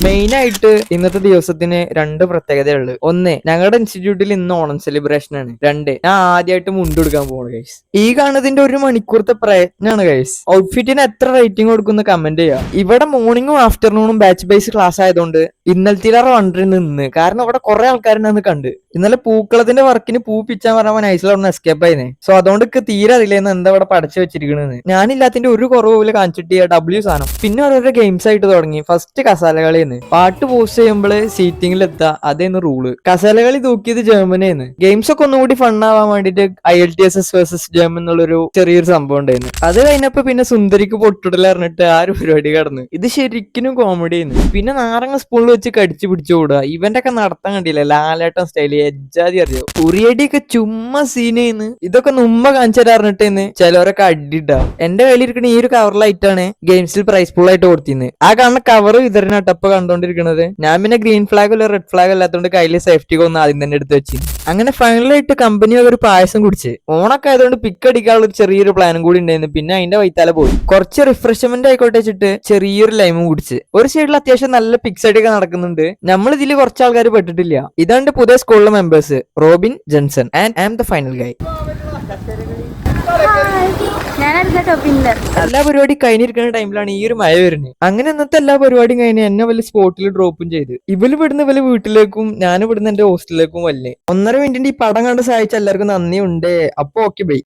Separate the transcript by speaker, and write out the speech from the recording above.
Speaker 1: Main ആയിട്ട് ഇന്നത്തെ ദിവസത്തിന് രണ്ട് പ്രത്യേകതയുള്ളു. ഒന്ന്, ഞങ്ങളുടെ ഇൻസ്റ്റിറ്റ്യൂട്ടിൽ ഇന്ന് ഓണം സെലിബ്രേഷൻ ആണ്. രണ്ട്, ഞാൻ ആദ്യമായിട്ട് മുണ്ടെടുക്കാൻ പോകണം ഗൈസ്. ഈ കാണുന്നതിന്റെ ഒരു മണിക്കൂറത്തെ പ്രയത്നമാണ് ഗൈസ്. ഔട്ട്ഫിറ്റിന് എത്ര റേറ്റിംഗ് കൊടുക്കുന്ന കമന്റ് ചെയ്യാം. ഇവിടെ മോർണിംഗും ആഫ്റ്റർനൂണും ബാച്ച് ബേസ് ക്ലാസ് ആയതുകൊണ്ട് ഇന്നലത്തിലേറെ വണ്ടറിൽ നിന്ന്, കാരണം അവിടെ കുറെ ആൾക്കാരെന്നെ കണ്ട്. ഇന്നലെ പൂക്കളത്തിന്റെ വർക്കിന് പൂ പിച്ചാൻ പറഞ്ഞ നൈസിൽ എസ്കേപ്പ് ആയിനെ. സോ അതുകൊണ്ട് തീരെ അറിയില്ലെന്ന് എന്താ ഇവിടെ പടച്ചു വെച്ചിരിക്കണെന്ന്. ഞാനില്ലാത്തിന്റെ ഒരു കുറവ് പോലെ കാണിച്ചിട്ട് ഡബ്ല്യു സാധനം. പിന്നെ ഓരോരോ ഗെയിംസ് ആയിട്ട് തുടങ്ങി. ഫസ്റ്റ് കസാലകളിന്ന് പാട്ട് പോസ്റ്റ് ചെയ്യുമ്പോൾ സീറ്റിംഗിൽ എത്താ, അതേന്ന് റൂള്. കസാലകളി തൂക്കിയത് ജർമ്മനിന്ന്. ഗെയിംസ് ഒക്കെ ഒന്നുകൂടി ഫണ്ണാവാൻ വേണ്ടിട്ട് IELTS വേഴ്സസ് ജർമ്മൻ എന്നുള്ളൊരു ചെറിയൊരു സംഭവം ഉണ്ടായിരുന്നു. അത് കഴിഞ്ഞപ്പോ പിന്നെ സുന്ദരിക്ക് പൊട്ടിടൽ അറിഞ്ഞിട്ട് ആ ഒരു പരിപാടി കടന്നു. ഇത് ശരിക്കും കോമഡി ആയിരുന്നു. പിന്നെ നാരങ്ങ സ്പൂണിൽ വെച്ച് കടിച്ചു പിടിച്ചു ഓടുക. ഇവന്റെ ഒക്കെ നടത്താൻ കണ്ടില്ല, ലാലേട്ടൻ സ്റ്റൈല് എജ്ജാതി അറിയോ. ഉറിയടിയൊക്കെ ചുമ്മാ സീനെന്ന്. ഇതൊക്കെ നുമ്മ കാണിച്ചു തരാറിഞ്ഞിട്ടെന്ന് ചിലവരൊക്കെ അടിയിട്ടാ. എന്റെ കയ്യിലിരിക്കുന്ന ഈ ഒരു കവറിലായിട്ടാണ് ഗെയിംസിൽ പ്രൈസ് ഫുൾ ആയിട്ട് കൊടുത്തിരുന്നത്. ആ കാണുന്ന കവർ വിതരണട്ടപ്പ് കണ്ടോണ്ടിരിക്കുന്നത്. ഞാൻ പിന്നെ ഗ്രീൻ ഫ്ലാഗ് അല്ല റെഡ് ഫ്ലാഗ് അല്ലാത്തതുകൊണ്ട് കയ്യില് സേഫ്റ്റി ഒന്ന് ആദ്യം തന്നെ എടുത്ത് വെച്ചു. അങ്ങനെ ഫൈനലായിട്ട് കമ്പനി ഒരു പായസം കുടിച്ച്. ഓണൊക്കെ ആയതുകൊണ്ട് പിക്ക് അടിക്കാനുള്ള ഒരു ചെറിയൊരു പ്ലാനും കൂടി ഉണ്ടായിരുന്നു. പിന്നെ അതിന്റെ വൈത്താല പോയി. കുറച്ച് റിഫ്രഷ്മെന്റ് ആയിക്കോട്ടെ വെച്ചിട്ട് ചെറിയൊരു ലൈമും കുടിച്ച്. ഒരു സൈഡിൽ അത്യാവശ്യം നല്ല പിക്സ് അടിയൊക്കെ നടക്കുന്നുണ്ട്. നമ്മൾ ഇതിൽ കുറച്ച് ആൾക്കാർ പെട്ടിട്ടില്ല. ഇതാണ് പുതിയ സ്കൂളിലെ members, Robin, Jenson and I am the final guy. എല്ലാ പരിപാടി കഴിഞ്ഞിരിക്കുന്ന ടൈമിലാണ് ഈ ഒരു മഴ വരുന്നത്. അങ്ങനെ ഇന്നത്തെ എല്ലാ പരിപാടിയും കഴിഞ്ഞ് എന്നെ വലിയ സ്പോട്ടിൽ ഡ്രോപ്പും ചെയ്ത്. ഇവല് ഇവിടുന്ന് വീട്ടിലേക്കും ഞാൻ ഇവിടുന്ന് എന്റെ ഹോസ്റ്റലിലേക്കും വല്ലേ. 1.5 മിനിറ്റിന്റെ ഈ പടം കണ്ട് സഹായിച്ച എല്ലാവർക്കും നന്ദിയുണ്ട്. അപ്പൊ ഓക്കെ ബൈ.